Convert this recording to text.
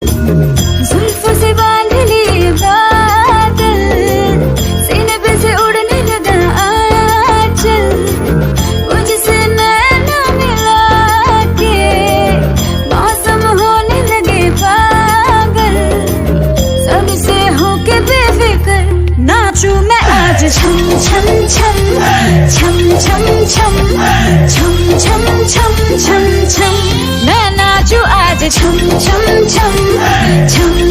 जुल्फों से बांध लिए बादल, सीने पे से उड़ने लगा आंचल, मुझसे नैना मिला के मौसम होने लगे पागल, सबसे होके बेफिक्र नाचूं मैं आज छम छम छम छम छम छम छम छम छम छम छम, मैं नाचूं आज छम छम छम छम